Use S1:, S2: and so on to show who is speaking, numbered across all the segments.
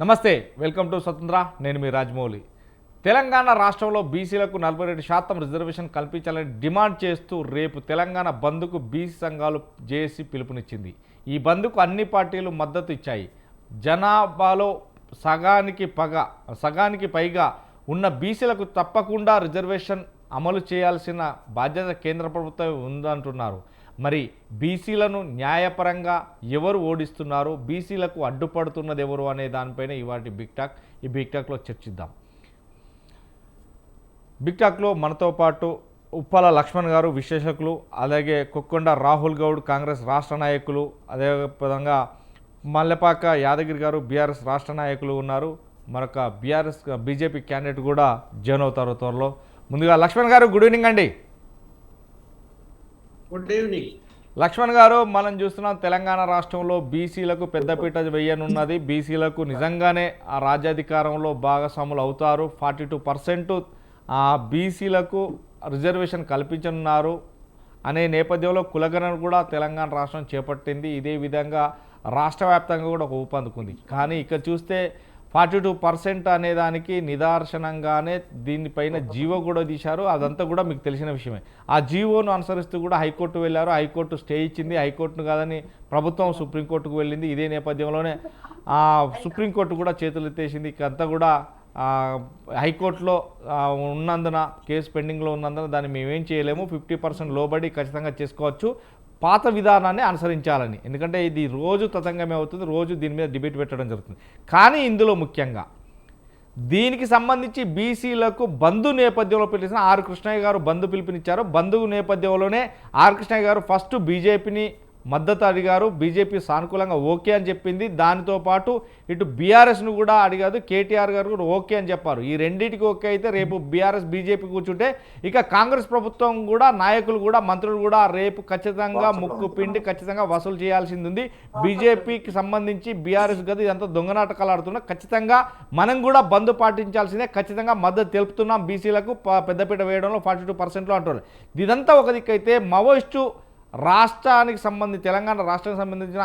S1: నమస్తే, welcome to స్వతంత్ర. నేను మీ రాజమౌళి. తెలంగాణ రాష్ట్రంలో బీసీలకు 42% రిజర్వేషన్ కల్పించాలని డిమాండ్ చేస్తూ రేపు తెలంగాణ బంద్కు బీసీ సంఘాలు జేఏసీ పిలుపునిచ్చింది. ఈ బంద్కు అన్ని పార్టీలు మద్దతు ఇచ్చాయి. జనాభాలో సగానికి పైగా ఉన్న బీసీలకు తప్పకుండా రిజర్వేషన్ అమలు చేయాల్సిన బాధ్యత కేంద్ర ప్రభుత్వం ఉందంటున్నారు. మరి బీసీలను న్యాయపరంగా ఎవరు ఓడిస్తున్నారు, బీసీలకు అడ్డుపడుతున్నది ఎవరు అనే దానిపైన ఇవాటి ఈ బిగ్ టాక్లో చర్చిద్దాం. బిగ్ టాక్లో మనతో పాటు ఉప్పాల లక్ష్మణ్ గారు విశ్లేషకులు, అలాగే కొక్కొండ రాహుల్ గౌడ్ కాంగ్రెస్ రాష్ట్ర నాయకులు, అదేవిధంగా మల్లెపాక యాదగిరి గారు బీఆర్ఎస్ రాష్ట్ర నాయకులు ఉన్నారు. మరొక బీజేపీ క్యాండిడేట్ కూడా జాయిన్ అవుతారు త్వరలో. ముందుగా లక్ష్మణ్ గారు, గుడ్ ఈవినింగ్ అండి.
S2: గుడ్ ఈవినింగ్
S1: లక్ష్మణ్ గారు, మనం చూస్తున్నాం తెలంగాణ రాష్ట్రంలో బీసీలకు పెద్దపీట వేయనున్నది. బీసీలకు నిజంగానే ఆ రాజ్యాధికారంలో భాగస్వాములు అవుతారు. 42% బీసీలకు రిజర్వేషన్ కల్పించనున్నారు అనే నేపథ్యంలో కులగణన కూడా తెలంగాణ రాష్ట్రం చేపట్టింది. ఇదే విధంగా రాష్ట్ర వ్యాప్తంగా కూడా ఒక ఊపందుకుంది. కానీ ఇక్కడ చూస్తే 42% అనేదానికి నిదర్శనంగానే దీనిపైన జీవో కూడా తీశారు. అదంతా కూడా మీకు తెలిసిన విషయమే. ఆ జీవోను అనుసరిస్తూ కూడా హైకోర్టు వెళ్ళారు. హైకోర్టు స్టే ఇచ్చింది. హైకోర్టును కాదని ప్రభుత్వం సుప్రీంకోర్టుకు వెళ్ళింది. ఇదే నేపథ్యంలోనే సుప్రీంకోర్టు కూడా చేతులు ఎత్తేసింది. ఇకంతా కూడా హైకోర్టులో ఉన్నందున, కేసు పెండింగ్లో ఉన్నందున దాన్ని మేమేం చేయలేము, 50% లోబడి ఖచ్చితంగా చేసుకోవచ్చు, పాత విధానాన్ని అనుసరించాలని. ఎందుకంటే ఇది రోజు తతంగమే అవుతుంది, రోజు దీని మీద డిబేట్ పెట్టడం జరుగుతుంది. కానీ ఇందులో ముఖ్యంగా దీనికి సంబంధించి బీసీలకు బంధు నేపథ్యంలో పిలిచిన ఆర్ కృష్ణయ్య గారు బంధు పిలుపునిచ్చారు. బంధు నేపథ్యంలోనే ఆర్ కృష్ణయ్య గారు ఫస్ట్ బీజేపీని మద్దతు అడిగారు. బీజేపీ సానుకూలంగా ఓకే అని చెప్పింది. దానితో పాటు ఇటు బీఆర్ఎస్ను కూడా అడిగారు. కేటీఆర్ గారు కూడా ఓకే అని చెప్పారు. ఈ రెండింటికి ఓకే అయితే రేపు బీఆర్ఎస్ బీజేపీ కూర్చుంటే ఇక కాంగ్రెస్ ప్రభుత్వం కూడా, నాయకులు కూడా, మంత్రులు కూడా రేపు ఖచ్చితంగా ముక్కు పిండి ఖచ్చితంగా వసూలు చేయాల్సింది ఉంది. బీజేపీకి సంబంధించి బీఆర్ఎస్ గది ఇదంతా దొంగ నాటకాలు ఆడుతున్నా, ఖచ్చితంగా మనం కూడా బంద్ పాటించాల్సిందే, ఖచ్చితంగా మద్దతు తెలుపుతున్నాం బీసీలకు పెద్దపీట వేయడంలో 42%లో అంటున్నారు. ఇదంతా ఒక దిక్కైతే మావోయిస్టు రాష్ట్రానికి సంబంధించి, తెలంగాణ రాష్ట్రానికి సంబంధించిన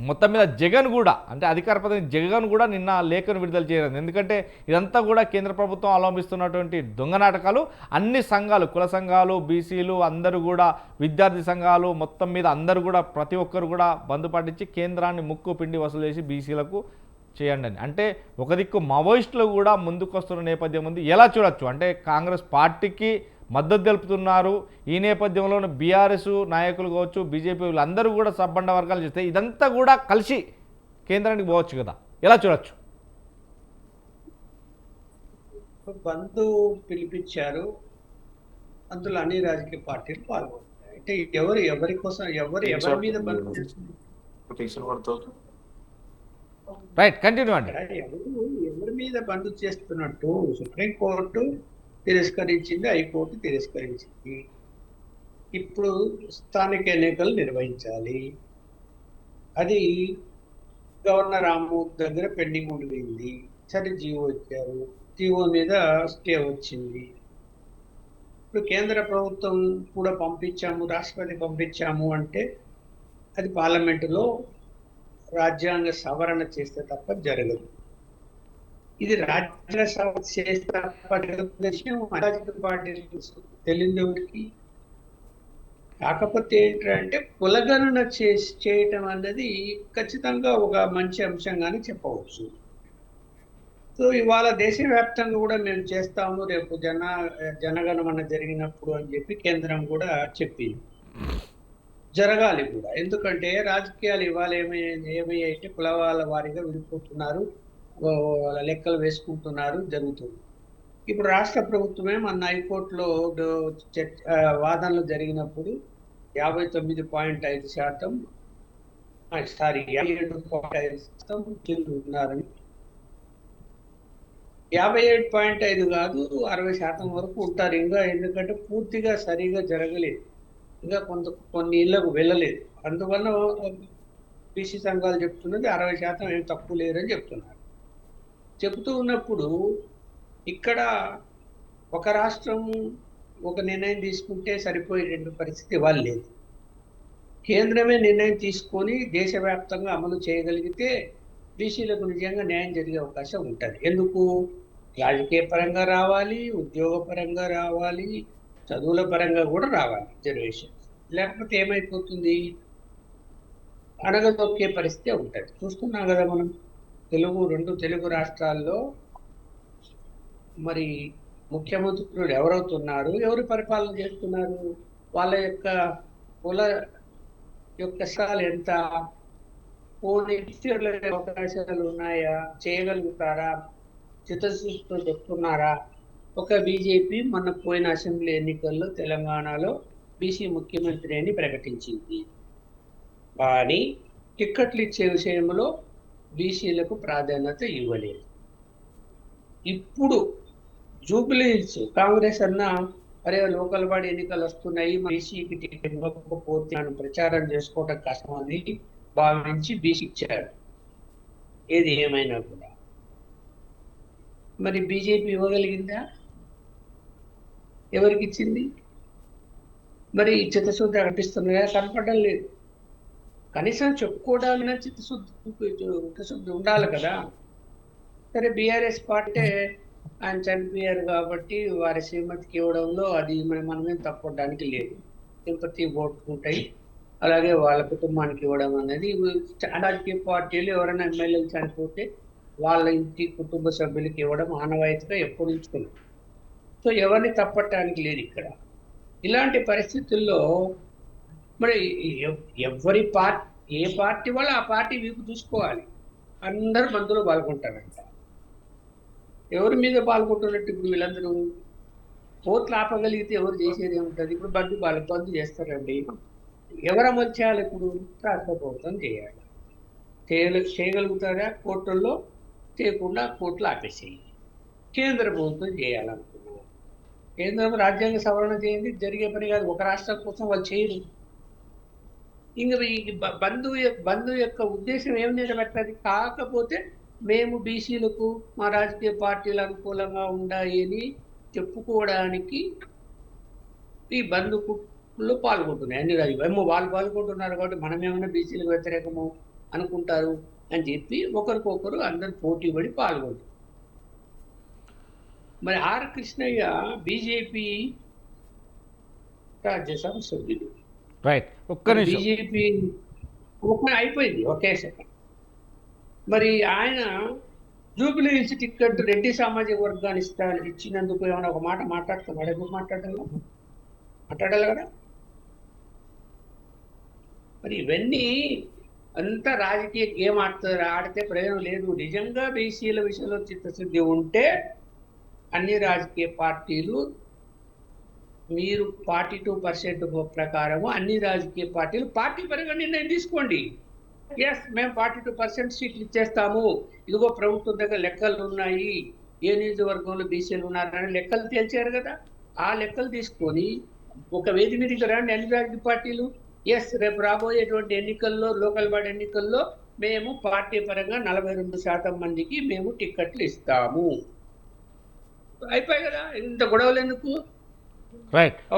S1: మొత్తం మీద జగన్ కూడా, అంటే అధికార ప్రతినిధి జగన్ కూడా నిన్న లేఖను విడుదల చేయలేదు. ఎందుకంటే ఇదంతా కూడా కేంద్ర ప్రభుత్వం అవలంబిస్తున్నటువంటి దొంగ నాటకాలు. అన్ని సంఘాలు, కుల సంఘాలు, బీసీలు అందరూ కూడా, విద్యార్థి సంఘాలు మొత్తం మీద అందరూ కూడా, ప్రతి ఒక్కరు కూడా బంద్ పాటించి కేంద్రాన్ని ముక్కు పిండి వసూలు చేసి బీసీలకు చేయండి అని. అంటే ఒక దిక్కు మావోయిస్టులు కూడా ముందుకొస్తున్న నేపథ్యం ఉంది. ఎలా చూడొచ్చు అంటే కాంగ్రెస్ పార్టీకి మద్దతు తెలుపుతున్నారు. ఈ నేపథ్యంలో బీఆర్ఎస్ నాయకులు కావచ్చు, బీజేపీ వీళ్ళందరూ కూడా సబ్బండ వర్గాలు చేస్తే ఇదంతా కూడా కలిసి కేంద్రానికి పోవచ్చు కదా, ఎలా చూడొచ్చు?
S2: బంధు పిలిపించారు, అందులో అన్ని రాజకీయ పార్టీలు పాల్గొంటాయి. అంటే ఎవరి కోసం, ఎవరి మీద బంధు
S1: రైట్, కంటిన్యూ అండి.
S2: ఎవరి మీద బంధు చేస్తున్నట్టు సుప్రీంకోర్టు తిరస్కరించింది, హైకోర్టు తిరస్కరించింది. ఇప్పుడు స్థానిక ఎన్నికలు నిర్వహించాలి. అది గవర్నర్ రామ్మోహన్ దగ్గర పెండింగ్ ఉండిపోయింది. సరే జీవో ఇచ్చారు, జీవో మీద స్టే వచ్చింది. ఇప్పుడు కేంద్ర ప్రభుత్వం కూడా పంపించాము, రాష్ట్రపతి పంపించాము అంటే అది పార్లమెంటులో రాజ్యాంగ సవరణ చేస్తే తప్ప జరగదు. ఇది రాజ్యాంగ సవరణ చేస్తే తప్ప విషయం రాజకీయ పార్టీలు తెలియదుకి. కాకపోతే ఏంటంటే కులగణన చేయటం అన్నది ఖచ్చితంగా ఒక మంచి అంశంగానే చెప్పవచ్చు. సో ఇవాళ దేశవ్యాప్తంగా కూడా మేము చేస్తాము రేపు జనగణమన జరిగినప్పుడు అని చెప్పి కేంద్రం కూడా చెప్పింది. జరగాలి కూడా. ఎందుకంటే రాజకీయాలు ఇవాళ ఏమయ్యాయంటే కులవాళ్ళ వారీగా విడిపోతున్నారు, లెక్కలు వేసుకుంటున్నారు, జరుగుతుంది. ఇప్పుడు రాష్ట్ర ప్రభుత్వమే మన హైకోర్టులో వాదనలు జరిగినప్పుడు 59.5% 57.5% ఉన్నారని, 57.5 కాదు 60% వరకు ఉంటారు ఇంకా. ఎందుకంటే పూర్తిగా సరిగా జరగలేదు, ఇంకా కొన్ని ఇళ్లకు వెళ్ళలేదు. అందువల్ల బీసీ సంఘాలు చెప్తున్నది 60% ఏం తక్కువ లేరని చెప్తున్నారు. చెబుతూ ఉన్నప్పుడు ఇక్కడ ఒక రాష్ట్రం ఒక నిర్ణయం తీసుకుంటే సరిపోయేటువంటి పరిస్థితి ఇవాళ లేదు. కేంద్రమే నిర్ణయం తీసుకొని దేశవ్యాప్తంగా అమలు చేయగలిగితే బీసీలకు నిజంగా న్యాయం జరిగే అవకాశం ఉంటుంది. ఎందుకు? రాజకీయ పరంగా రావాలి, ఉద్యోగ పరంగా రావాలి, చదువుల పరంగా కూడా రావాలి రిజర్వేషన్. లేకపోతే ఏమైపోతుంది? అణగదొక్కే పరిస్థితి ఉంటుంది. చూస్తున్నాం కదా మనం. రెండు తెలుగు రాష్ట్రాల్లో మరి ముఖ్యమంత్రులు ఎవరవుతున్నారు, ఎవరు పరిపాలన చేస్తున్నారు, వాళ్ళ యొక్క కుల యొక్క స్థాయిలు ఎంత, పోనీ అవకాశాలు ఉన్నాయా, చేయగలుగుతారా, చిత్తశుద్ధితో చెప్తున్నారా? ఒక బీజేపీ మొన్న పోయిన అసెంబ్లీ ఎన్నికల్లో తెలంగాణలో బీసీ ముఖ్యమంత్రి అని ప్రకటించింది. కానీ టిక్కెట్లు ఇచ్చే విషయంలో బీసీలకు ప్రాధాన్యత ఇవ్వలేదు. ఇప్పుడు జూబ్లీ హిల్స్ కాంగ్రెస్ అన్న అరే లోకల్ బాడీ ఎన్నికలు వస్తున్నాయి, బీసీకి టికెట్ ఇవ్వకపోతే ప్రచారం చేసుకోవడం కష్టం అని భావించి బీసీ ఇచ్చాడు. ఏది ఏమైనా కూడా మరి బీజేపీ ఇవ్వగలిగిందా? ఎవరికి ఇచ్చింది? మరి చిత్తశుద్ధి కనిపిస్తున్నాయా? కనపడడం లేదు. కనీసం చెప్పుకోవడానికి చిత్తశుద్ధి ఉండాలి కదా. సరే, బీఆర్ఎస్ పార్టీ ఆయన చనిపోయారు కాబట్టి వారి శ్రీమతికి ఇవ్వడంలో అది మనమేం తప్పడానికి లేదు. సింపతి ఓట్లు ఉంటాయి. అలాగే వాళ్ళ కుటుంబానికి ఇవ్వడం అనేది రాజకీయ పార్టీలు ఎవరైనా ఎమ్మెల్యేలు చనిపోతే వాళ్ళ ఇంటి కుటుంబ సభ్యులకి ఇవ్వడం ఆనవాయితీగా ఎప్పుడు ఉంచుకున్నాం. సో ఎవరిని తప్పటానికి లేదు ఇక్కడ. ఇలాంటి పరిస్థితుల్లో మరి ఎవరి పార్టీ, ఏ పార్టీ వాళ్ళు ఆ పార్టీ వీపు చూసుకోవాలి. అందరూ మందులో పాల్గొంటారంట. ఎవరి మీద పాల్గొంటున్నట్టు ఇప్పుడు వీళ్ళందరూ ఓట్లు ఆపగలిగితే ఎవరు చేసేది ఏముంటుంది? ఇప్పుడు బంద్ చేస్తారండి. ఎవరు అమలు చేయాలి? ఇప్పుడు రాష్ట్ర ప్రభుత్వం చేయాలి. చేయగలుగుతారా? కోర్టుల్లో చేయకుండా కోర్టులు ఆపేసేయి. కేంద్ర ప్రభుత్వం చేయాలనుకున్నారు. కేంద్రం రాజ్యాంగ సవరణ చేయండి, జరిగే పని కాదు. ఒక రాష్ట్రం కోసం వాళ్ళు చేయరు. ఇంకా ఈ బంధు యొక్క ఉద్దేశం ఏం నిలబెట్టాలి? కాకపోతే మేము బీసీలకు మా రాజకీయ పార్టీలు అనుకూలంగా ఉండాయని చెప్పుకోవడానికి ఈ బంధుకుల్లో పాల్గొంటున్నాయి అన్ని రాజకీయ. వాళ్ళు పాల్గొంటున్నారు కాబట్టి మనమేమైనా బీసీలకు వ్యతిరేకము అనుకుంటారు అని చెప్పి ఒకరికొకరు అందరు పోటీ పడి పాల్గొంటారు. మరి ఆర్ కృష్ణయ్య బీజేపీ రాజ్యసభ సభ్యుడు.
S1: రైట్, ఒక్క నిమిషం.
S2: బీజేపీ అయిపోయింది ఒకేసారి. మరి ఆయన జూబ్లీ హిల్స్ టిక్కెట్ రెడ్డి సామాజిక వర్గాన్ని ఇచ్చినందుకు ఏమైనా ఒక మాట మాట్లాడుతున్నాడు? ఎందుకు మాట్లాడాలి కదా. మరి ఇవన్నీ అంతా రాజకీయ గేమ్ ఆడితే ప్రయోజనం లేదు. నిజంగా బీసీల విషయంలో చిత్తశుద్ధి ఉంటే అన్ని రాజకీయ పార్టీలు, మీరు 42% ప్రకారము అన్ని రాజకీయ పార్టీలు పార్టీ పరంగా నిర్ణయం తీసుకోండి. ఎస్, మేము 42% సీట్లు ఇచ్చేస్తాము, ఇదిగో ప్రభుత్వం దగ్గర లెక్కలు ఉన్నాయి, ఏ నియోజకవర్గంలో బీసీలు ఉన్నారని లెక్కలు తేల్చారు కదా. ఆ లెక్కలు తీసుకొని ఒక వేది మీదకి రండి అన్ని రాజకీయ పార్టీలు. ఎస్, రేపు రాబోయేటువంటి ఎన్నికల్లో, లోకల్ బాడీ ఎన్నికల్లో మేము పార్టీ పరంగా 42% మందికి మేము టిక్కెట్లు ఇస్తాము. అయిపోయి కదా, ఇంత గొడవలు ఎందుకు?
S1: రైట్.